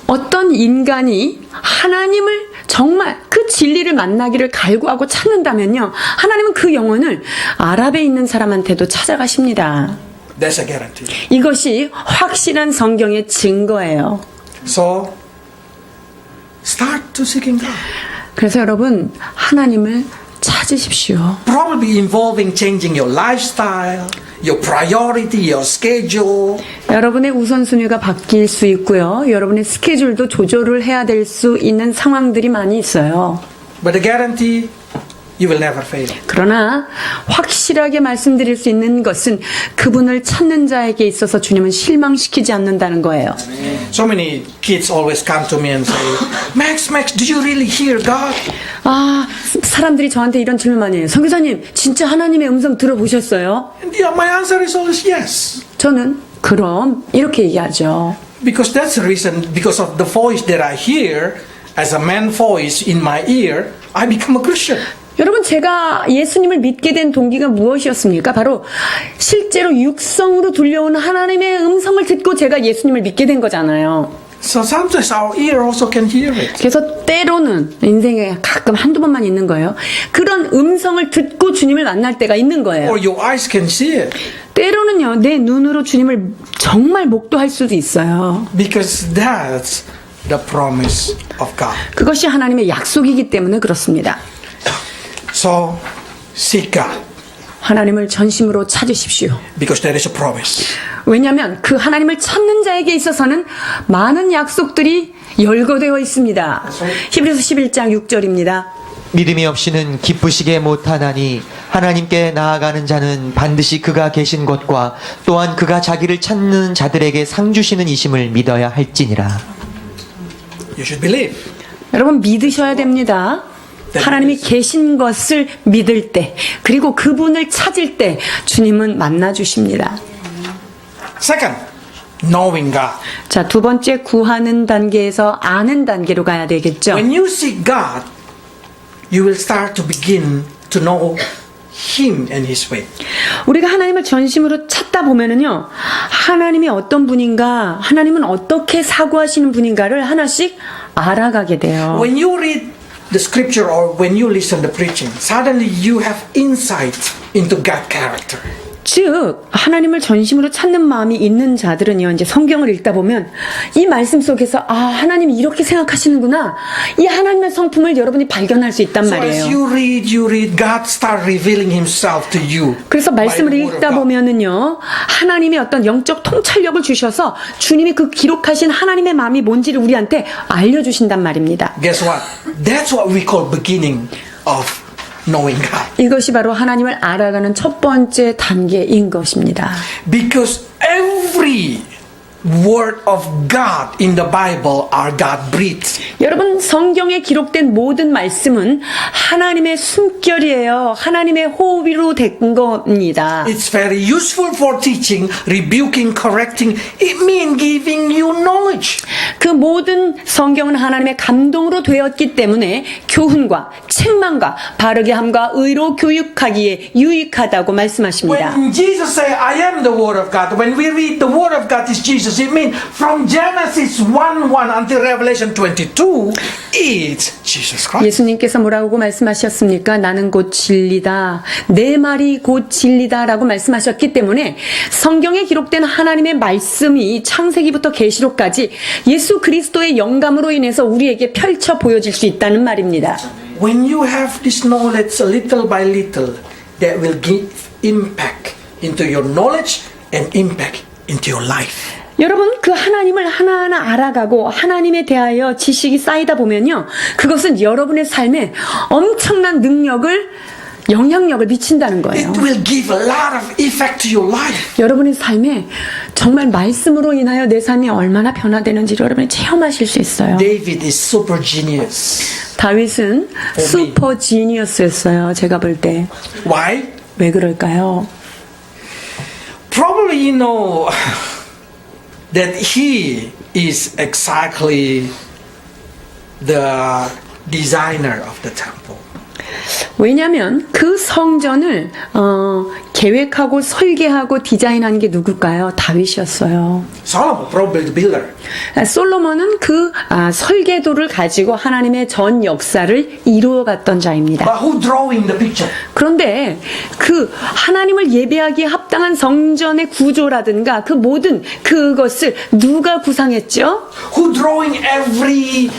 어떤 인간이 하나님을 정말 그 진리를 만나기를 갈구하고 찾는다면요, 하나님은 그 영혼을 아랍에 있는 사람한테도 찾아가십니다. That's a guarantee. 이것이 확실한 성경의 증거예요. So, start to seeking God. 그래서 여러분, 하나님을 찾으십시오. Probably involving changing your lifestyle, your priority, your schedule. 여러분의 우선순위가 바뀔 수 있고요. 여러분의 스케줄도 조절을 해야 될 수 있는 상황들이 많이 있어요. But the guarantee, you will never fail. 그러나 확실하게 말씀드릴 수 있는 것은 그분을 찾는 자에게 있어서 주님은 실망시키지 않는다는 거예요. So many kids always come to me and say, Max, do you really hear God? 사람들이 저한테 이런 질문 많이 해요. 선교사님, 진짜 하나님의 음성 들어보셨어요? And yeah, my answer is always yes. 저는 그럼 이렇게 얘기하죠. Because that's the reason, because of the voice that I hear, as a man voice in my ear, I become a Christian. 여러분, 제가 예수님을 믿게 된 동기가 무엇이었습니까? 바로 실제로 육성으로 들려오는 하나님의 음성을 듣고 제가 예수님을 믿게 된 거잖아요. So sometimes our ear also can hear it. 그래서 때로는 인생에 가끔 한두 번만 있는 거예요. 그런 음성을 듣고 주님을 만날 때가 있는 거예요. Or your eyes can see it. 때로는요, 내 눈으로 주님을 정말 목도할 수도 있어요. Because that's the promise of God. 그것이 하나님의 약속이기 때문에 그렇습니다. So seek God. 하나님을 전심으로 찾으십시오. Because there is a promise. 왜냐하면 그 하나님을 찾는 자에게 있어서는 많은 약속들이 열거되어 있습니다. 히브리서 11장 6절입니다. 믿음이 없이는 기쁘시게 못하나니 하나님께 나아가는 자는 반드시 그가 계신 곳과 또한 그가 자기를 찾는 자들에게 상 주시는 이심을 믿어야 할지니라. You should believe. 여러분 믿으셔야 됩니다. 하나님이 계신 것을 믿을 때, 그리고 그분을 찾을 때 주님은 만나 주십니다. Second, knowing God. 자, 두 번째 구하는 단계에서 아는 단계로 가야 되겠죠. When you seek God, you will start to begin to know Him and His way. 우리가 하나님을 전심으로 찾다 보면은요, 하나님이 어떤 분인가, 하나님은 어떻게 사고하시는 분인가를 하나씩 알아가게 돼요. When you read the scripture or when you listen to preaching, suddenly you have insight into God's character. 즉 하나님을 전심으로 찾는 마음이 있는 자들은요, 이제 성경을 읽다 보면 이 말씀 속에서 아, 하나님이 이렇게 생각하시는구나, 이 하나님의 성품을 여러분이 발견할 수 있단 So as 말이에요. you read, God start revealing Himself to you. 그래서 말씀을 by the word of 읽다 God. 보면은요, 하나님의 어떤 영적 통찰력을 주셔서 주님이 그 기록하신 하나님의 마음이 뭔지를 우리한테 알려주신단 말입니다. Guess what? That's what we call beginning of knowing God. 이것이 바로 하나님을 알아가는 첫 번째 단계인 것입니다. Because every word of God in the Bible are God breathed. 여러분, 성경에 기록된 모든 말씀은 하나님의 숨결이에요. 하나님의 호흡으로 된 겁니다. It's very useful for teaching, rebuking, correcting. It means giving you knowledge. 그 모든 성경은 하나님의 감동으로 되었기 때문에 교훈과 책망과 바르게 함과 의로 교육하기에 유익하다고 말씀하십니다. When Jesus said, I am the Word of God, when we read the Word of God is Jesus, it means from Genesis 1:1 until Revelation 22, it's Jesus Christ. 예수님께서 뭐라고 말씀하셨습니까? 나는 곧 진리다. 내 말이 곧 진리다라고 말씀하셨기 때문에 성경에 기록된 하나님의 말씀이 창세기부터 계시록까지 예수 그리스도의 영감으로 인해서 우리에게 펼쳐 보여질 수 있다는 말입니다. When you have this knowledge little by little, that will give impact into your knowledge and impact into your life. 여러분, 그 하나님을 하나하나 알아가고 하나님에 대하여 지식이 쌓이다 보면요, 그것은 여러분의 삶에 엄청난 영향력을 미친다는 거예요. It will give a lot of effect to your life. 여러분의 삶에 정말 말씀으로 인하여 내 삶이 얼마나 변화되는지를 여러분이 체험하실 수 있어요. David is super genius. 다윗은 슈퍼 지니어스였어요. 제가 볼 때. Why? 왜 그럴까요? Probably you know that he is exactly the designer of the temple. 왜냐하면 그 성전을 계획하고 설계하고 디자인한 게 누굴까요? 다윗이었어요. Solomon, probably the builder. 솔로몬은 그 설계도를 가지고 하나님의 전 역사를 이루어갔던 자입니다. But who drawing the picture? 그런데 그 하나님을 예배하기에 합당한 성전의 구조라든가 그 모든 그것을 누가 구상했죠? Who drawing every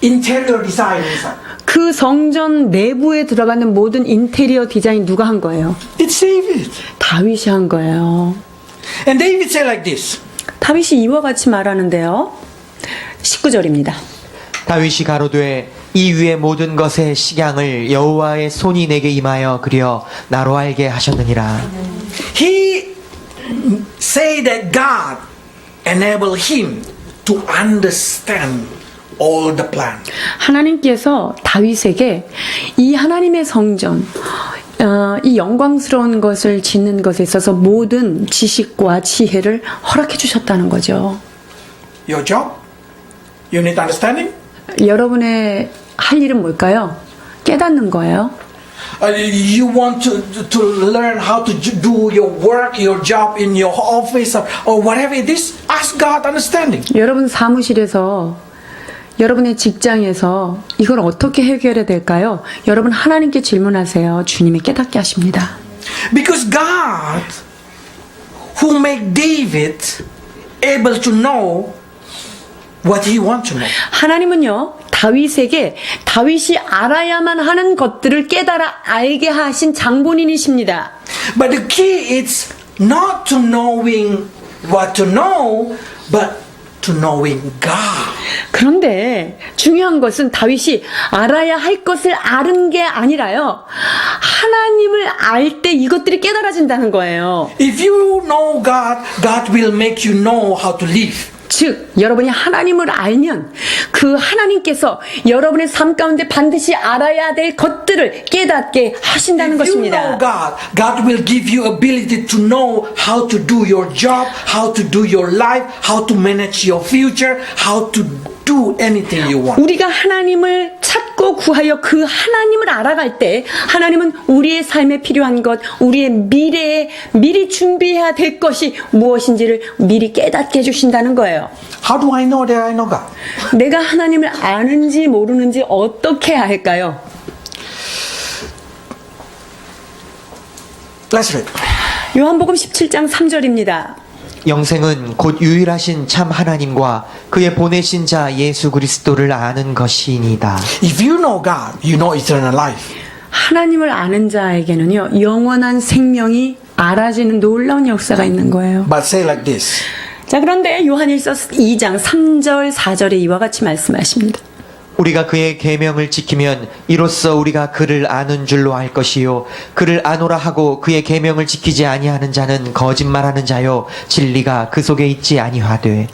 interior design inside? 그 성전 내부에 들어가는 모든 인테리어 디자인 누가 한 거예요? It's David. 다윗이 한 거예요. And David said like this. 다윗이 이와 같이 말하는데요. 19절입니다. 다윗이 가로되 이 위의 모든 것의 식양을 여호와의 손이 내게 임하여 그려 나로 알게 하셨느니라. He say that God enable him to understand all the plan. 하나님께서 다윗에게 이 하나님의 성전, 이 영광스러운 것을 짓는 것에 있어서 모든 지식과 지혜를 허락해 주셨다는 거죠. Your job? You need understanding? 여러분의 할 일은 뭘까요? 깨닫는 거예요. You want to learn how to do your work, your job in your office or whatever it is. Ask God understanding. 여러분 사무실에서 여러분의 직장에서 이걸 어떻게 해결해야 될까요? 여러분 하나님께 질문하세요. 주님이 깨닫게 하십니다. Because God, who made David able to know what he wants to know. 하나님은요, 다윗에게 다윗이 알아야만 하는 것들을 깨달아 알게 하신 장본인이십니다. But the key is not to knowing what to know, but to knowing God. 그런데 중요한 것은 다윗이 알아야 할 것을 아는 게 아니라요. 하나님을 알 때 이것들이 깨달아진다는 거예요. If you know God, God will make you know how to live. 즉, 여러분이 하나님을 알면 그 하나님께서 여러분의 삶 가운데 반드시 알아야 될 것들을 깨닫게 하신다는 If you know 것입니다. God, God will give you ability to know how to do your job, how to do your life, how to manage your future, how to do anything you want. 우리가 하나님을 찾고 구하여 그 하나님을 알아갈 때 하나님은 우리의 삶에 필요한 것, 우리의 미래에 미리 준비해야 될 것이 무엇인지를 미리 깨닫게 해주신다는 거예요. How do I know that I know God? 내가 하나님을 아는지 모르는지 어떻게 해야 할까요? Let's read. 요한복음 17장 3절입니다. 영생은 곧 유일하신 참 하나님과 그의 보내신 자 예수 그리스도를 아는 것이니이다. If you know God, you know eternal life. 하나님을 아는 자에게는요, 영원한 생명이 알아지는 놀라운 역사가 있는 거예요. But say like this. 자, 그런데 요한일서 2장 3절 4절에 이와 같이 말씀하십니다. 우리가 그의 계명을 지키면 이로써 우리가 그를 아는 줄로 알 것이요 그를 아노라 하고 그의 계명을 지키지 아니하는 자는 거짓말하는 자요 진리가 그 속에 있지 아니하되.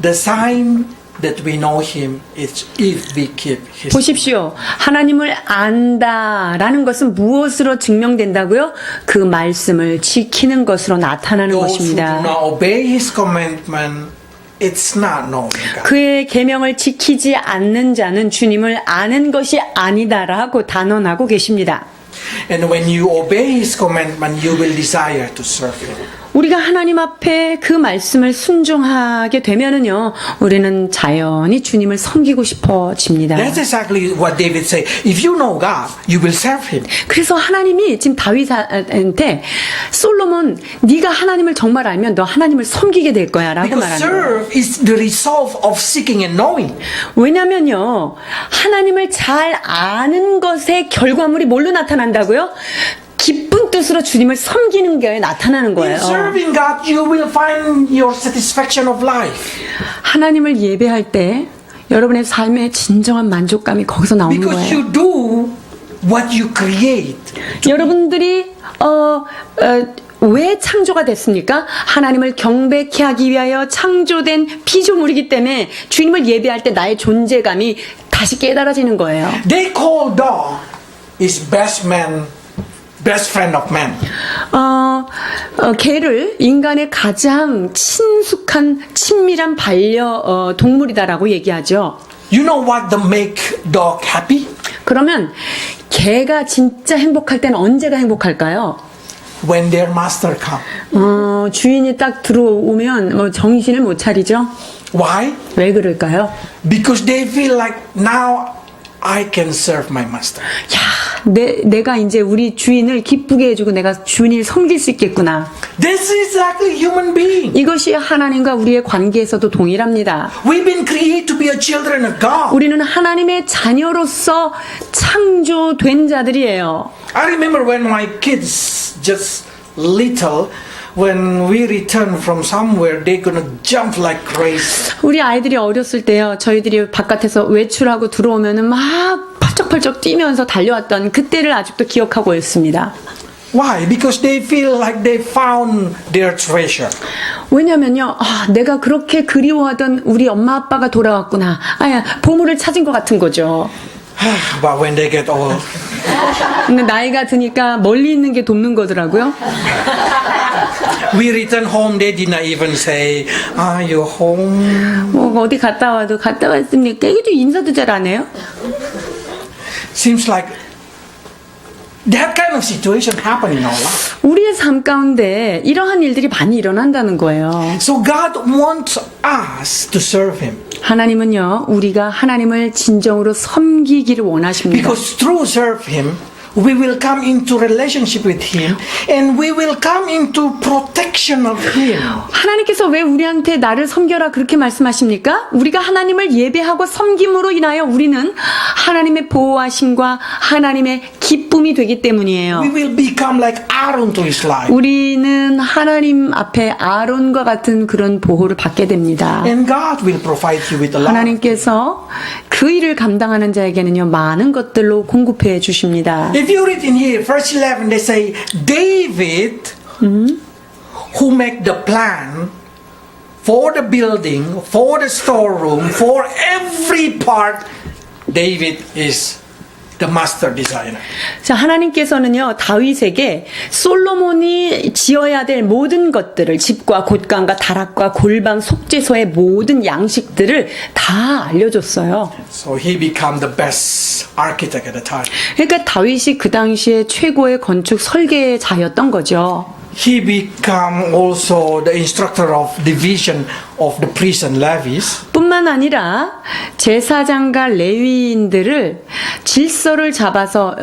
The sign that we know him is if we keep his. 보십시오. 하나님을 안다라는 것은 무엇으로 증명된다고요? 그 말씀을 지키는 것으로 나타나는 Those who do 것입니다. not obey his commandment, it's not knowing God. 그의 계명을 지키지 않는 자는 주님을 아는 것이 아니다라고 단언하고 계십니다. And when you obey his commandment, you will desire to serve him. 우리가 하나님 앞에 그 말씀을 순종하게 되면은요, 우리는 자연히 주님을 섬기고 싶어집니다. That's exactly what David said. If you know God, you will serve him. 그래서 하나님이 지금 다윗한테 솔로몬, 네가 하나님을 정말 알면 너 하나님을 섬기게 될 거야라고 Because 말하는 거예요. serve is the result of seeking and knowing. 왜냐면요, 하나님을 잘 아는 것의 결과물이 뭘로 나타난다고요? 기쁜 뜻으로 주님을 섬기는 게 나타나는 In 거예요. serving God, you will find your satisfaction of life. 하나님을 예배할 때 여러분의 삶의 진정한 만족감이 거기서 나오는 Because 거예요. you do what you create. 여러분들이 왜 창조가 됐습니까? 하나님을 경배케 하기 위하여 창조된 피조물이기 때문에 주님을 예배할 때 나의 존재감이 다시 깨달아지는 거예요. They call dog is best friend of man. 개를 인간의 가장 친숙한 친밀한 반려 동물이다라고 얘기하죠. You know what the make dog happy? 그러면 개가 진짜 행복할 때는 언제가 행복할까요? When their master come. 주인이 딱 들어오면 정신을 못 차리죠. Why? 왜 그럴까요? Because they feel like now I can serve my master. 야, 내가 이제 우리 주인을 기쁘게 해주고 내가 주인을 섬길 수 있겠구나. This is exactly human being. 이것이 하나님과 우리의 관계에서도 동일합니다. We've been created to be a children of God. 우리는 하나님의 자녀로서 창조된 자들이에요. I remember when my kids just little, when we returned from somewhere, they gonna jump like crazy. 우리 아이들이 어렸을 때요, 저희들이 바깥에서 외출하고 들어오면은 막 펄쩍펄쩍 뛰면서 달려왔던 그때를 아직도 기억하고 있습니다. Why? Because they feel like they found their treasure. 왜냐면요, 내가 그렇게 그리워하던 우리 엄마 아빠가 돌아왔구나. 보물을 찾은 것 같은 거죠. But when they get old, 근데 나이가 드니까 멀리 있는 게 돕는 거더라고요. we return home, they did not even say, "Are you home?" 어디 갔다 와도 갔다 왔습니까? 이것도 인사도 잘 안 해요. Seems like That kind of situation happen in our life. 우리의 삶 가운데 이러한 일들이 많이 일어난다는 거예요. So God wants us to serve Him. 하나님은요, 우리가 하나님을 진정으로 섬기기를 원하십니다. Because through serve Him, we will come into relationship with Him and we will come into protection of Him. 하나님께서 왜 우리한테 나를 섬겨라 그렇게 말씀하십니까? 우리가 하나님을 예배하고 섬김으로 인하여 우리는 하나님의 보호하심과 하나님의 기쁨이 되기 때문이에요. We will become like Aaron to His life. 우리는 하나님 앞에 아론과 같은 그런 보호를 받게 됩니다. And God will provide you with a lot. 하나님께서 그 일을 감당하는 자에게는요, 많은 것들로 공급해 주십니다. If you read in here, verse 11, they say, David, who make the plan for the building, for the storeroom, for every part, David is the master designer. 자, 하나님께서는요, 다윗에게 솔로몬이 지어야 될 모든 것들을, 집과 곳간과 다락과 골방, 속죄소의 모든 양식들을 다 알려줬어요. So he became the best architect at the time. 그러니까 다윗이 그 당시에 최고의 건축 설계자였던 거죠. He became also the instructor of division of the priests and Levies. 뿐만 아니라 제사장과 레위인들을 질서를 잡아서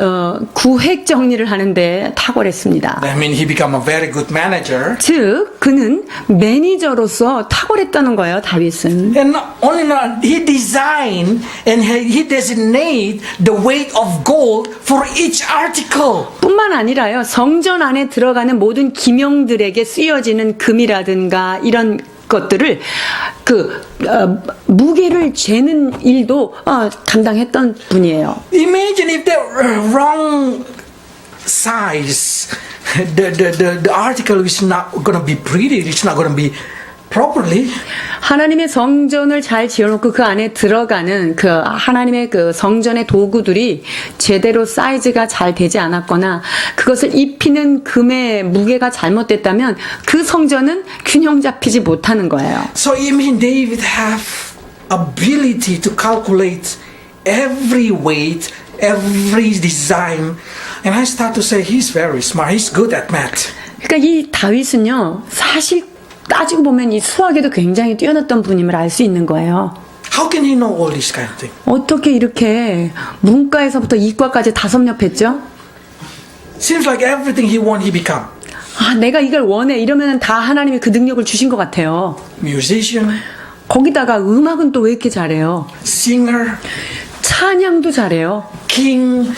구획 정리를 하는데 탁월했습니다. That means he became a very good manager. 즉 그는 매니저로서 탁월했다는 거예요. 다윗은. And not only that, he designed and he designate the weight of gold for each article. 뿐만 아니라요. 성전 안에 들어가는 모든 기명들에게 쓰여지는 금이라든가 이런 것들을 무게를 재는 일도 담당했던 분이에요. Imagine if the wrong size, the article is not going to be pretty, it's not going to be properly. 하나님의 성전을 잘 지어놓고 그 안에 들어가는 그 하나님의 그 성전의 도구들이 제대로 사이즈가 잘 되지 않았거나 그것을 입히는 금의 무게가 잘못됐다면 그 성전은 균형 잡히지 못하는 거예요. So it means David have ability to calculate every weight, every design. And I start to say he's very smart. He's good at math. 그러니까 이 다윗은요, 사실 따지고 보면 이 수학에도 굉장히 뛰어났던 분임을 알 수 있는 거예요. How can he know all this kind of thing? 어떻게 이렇게 문과에서부터 이과까지 다 섭렵했죠? Seems like everything he want, he become. 내가 이걸 원해 이러면 다 하나님이 그 능력을 주신 것 같아요. Musician, 거기다가 음악은 또 왜 이렇게 잘해요? singer, 찬양도 잘해요. king.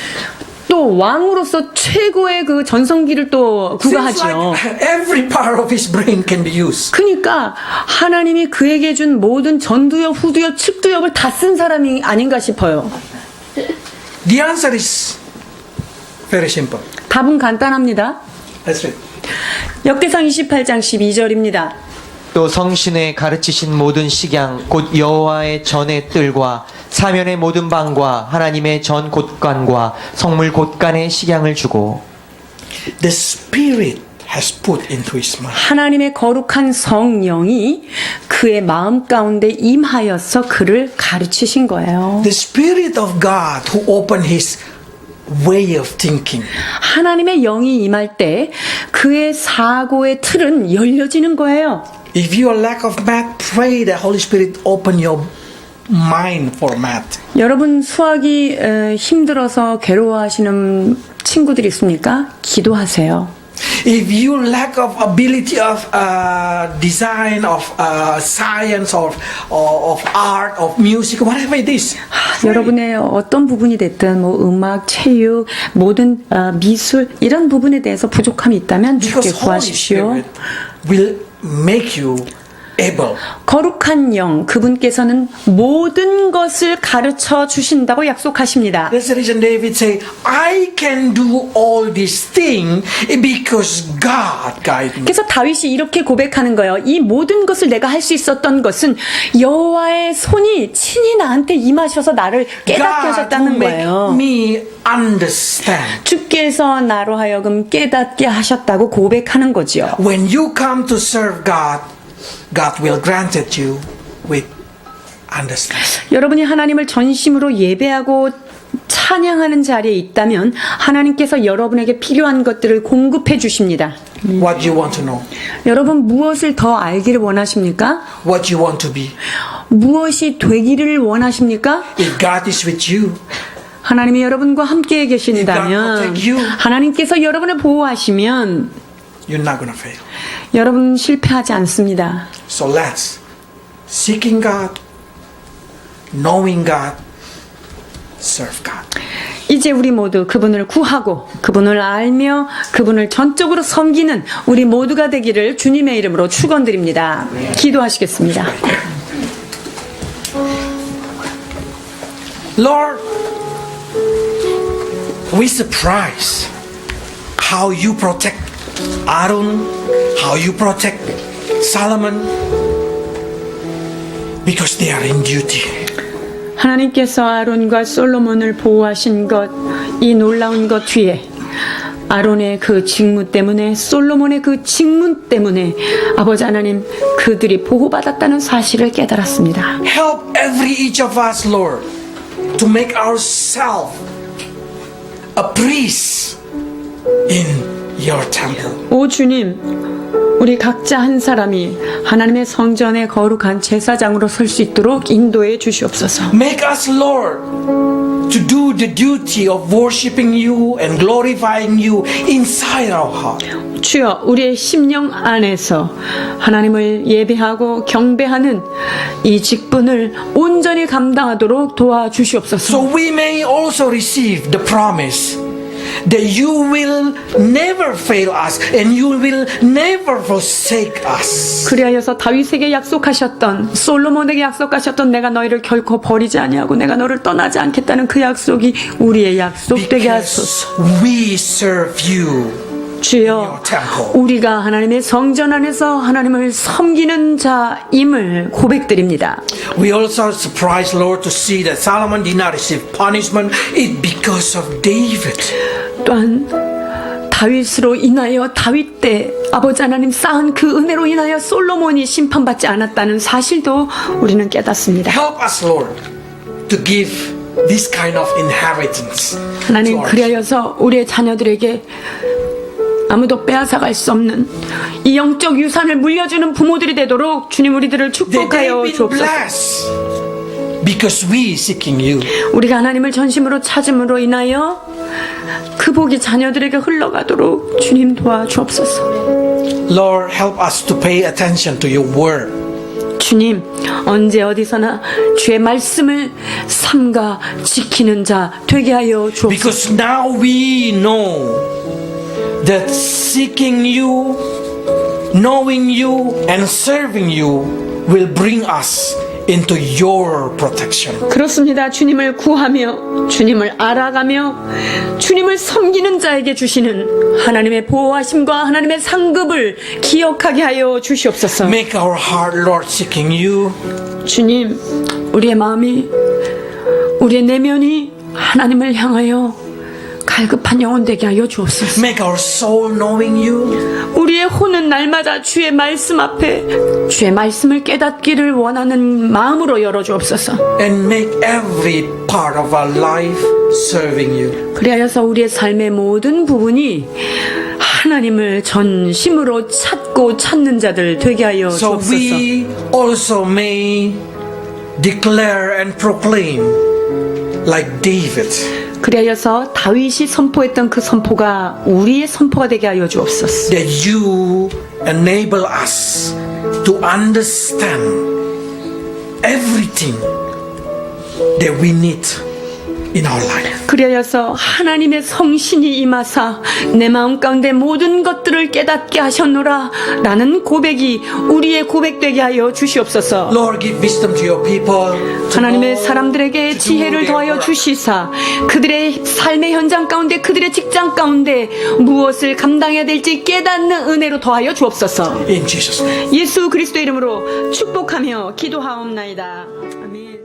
또 왕으로서 최고의 그 전성기를 또 Seems 구가하죠. like every part of his brain can be used. 그러니까 하나님이 그에게 준 모든 전두엽, 후두엽, 측두엽을 다 쓴 사람이 아닌가 싶어요. The answer is very simple. 답은 간단합니다. Let's read. 역대상 28장 12절입니다. 또 성신에 가르치신 모든 식양 곧 여호와의 전의 뜰과 사면의 모든 방과 하나님의 전 곳간과 성물 곳간의 식양을 주고 The Spirit has put into his mind. 하나님의 거룩한 성령이 그의 마음 가운데 임하여서 그를 가르치신 거예요. The Spirit of God who opened his way of thinking. 하나님의 영이 임할 때 그의 사고의 틀은 열려지는 거예요. If you are lack of math, pray that Holy Spirit open your mind for math. 여러분 수학이 힘들어서 괴로워하시는 친구들이 있습니까? 기도하세요. If you lack of ability of design, of science, of art, of music, whatever it is. 여러분의 어떤 부분이 됐든 뭐 음악, 체육, 모든 미술 이런 부분에 대해서 부족함이 있다면 주께 Because Holy 구하십시오. Spirit will make you able. 거룩한 영 그분께서는 모든 것을 가르쳐 주신다고 약속하십니다. That's the reason David say, I can do all these things because God guided me. 그래서 다윗이 이렇게 고백하는 거예요. 이 모든 것을 내가 할 수 있었던 것은 여호와의 손이 친히 나한테 임하셔서 나를 깨닫게 God who 하셨다는 make 거예요. me understand. 주께서 나로 하여금 깨닫게 하셨다고 고백하는 거지요. When you come to serve God, God will grant it you with understanding. 여러분이 하나님을 전심으로 예배하고 찬양하는 자리에 있다면 하나님께서 여러분에게 필요한 것들을 공급해 주십니다. What do you want to know? 여러분 무엇을 더 알기를 원하십니까? What do you want to be? 무엇이 되기를 원하십니까? If God is with you, 하나님이 여러분과 함께 계신다면, 하나님께서 여러분을 보호하시면 you're not going to fail. 여러분 실패하지 않습니다. So let's seeking God, knowing God, serve God. 이제 우리 모두 그분을 구하고 그분을 알며 그분을 전적으로 섬기는 우리 모두가 되기를 주님의 이름으로 축원드립니다. 기도하시겠습니다. Lord, we surprise how you protect Aaron, how you protect Solomon, because they are in duty. 하나님께서 아론과 솔로몬을 보호하신 것, 이 놀라운 것 뒤에 아론의 그 직무 때문에, 솔로몬의 그 직무 때문에 아버지 하나님 그들이 보호받았다는 사실을 깨달았습니다. Help every each of us, Lord, to make ourselves a priest in your temple. 오 주님, 우리 각자 한 사람이 하나님의 성전의 거룩한 제사장으로 설 수 있도록 인도해 주시옵소서. Make us, Lord, to do the duty of worshiping you and glorifying you inside our heart. 주여, 우리의 심령 안에서 하나님을 예배하고 경배하는 이 직분을 온전히 감당하도록 도와주시옵소서. So we may also receive the promise that you will never fail us and you will never forsake us. 그리하여서 다윗에게 약속하셨던, 솔로몬에게 약속하셨던 내가 너희를 결코 버리지 아니하고 내가 너를 떠나지 않겠다는 그 약속이 우리의 약속되게 하소서. Because we serve you. 주여, 우리가 하나님의 성전 안에서 하나님을 섬기는 자임을 고백드립니다. We also surprised, Lord, to see that Solomon did not receive punishment. It because of David. 또한 다윗으로 인하여 다윗 때 아버지 하나님 쌓은 그 은혜로 인하여 솔로몬이 심판받지 않았다는 사실도 우리는 깨닫습니다. Help us, Lord, to give this kind of inheritance. 하나님, to our 그리하여서 우리의 자녀들에게 아무도 빼앗아갈 수 없는 이 영적 유산을 물려주는 부모들이 되도록 주님 우리들을 That 축복하여 they've been 주옵소서. blessed because we seeking you. 우리가 하나님을 전심으로 찾음으로 인하여 그 복이 자녀들에게 흘러가도록 주님 도와주옵소서. Lord, help us to pay attention to your word. 주님, 언제 어디서나 주의 말씀을 삼가 지키는 자 되게 하여 주옵소서. Because now we know that seeking you, knowing you, and serving you will bring us into your protection. 그렇습니다. 주님을 구하며 주님을 알아가며 주님을 섬기는 자에게 주시는 하나님의 보호하심과 하나님의 상급을 기억하게 하여 주시옵소서. Make our heart, Lord, seeking you. 주님, 우리의 마음이, 우리의 내면이 하나님을 향하여 갈급한 영혼 되게 하여 주옵소서. Make our soul knowing you. 우리의 혼은 날마다 주의 말씀 앞에 주의 말씀을 깨닫기를 원하는 마음으로 열어 주옵소서. And make every part of our life serving you. 그리하여서 우리의 삶의 모든 부분이 하나님을 전심으로 찾고 찾는 자들 되게 하여 So 주옵소서. we also may declare and proclaim like David. 그리하여서 다윗이 선포했던 그 선포가 우리의 선포가 되게 하여 주옵소서. That you enable us to understand everything that we need in our life. 그리하여서 하나님의 성신이 임하사 내 마음 가운데 모든 것들을 깨닫게 하셨노라 라는 고백이 우리의 고백되게 하여 주시옵소서. Lord, give wisdom to your people. 하나님의 사람들에게 지혜를 더하여 주시사 그들의 삶의 현장 가운데 그들의 직장 가운데 무엇을 감당해야 될지 깨닫는 은혜로 더하여 주옵소서. In Jesus' name. 예수 그리스도의 이름으로 축복하며 기도하옵나이다. 아멘.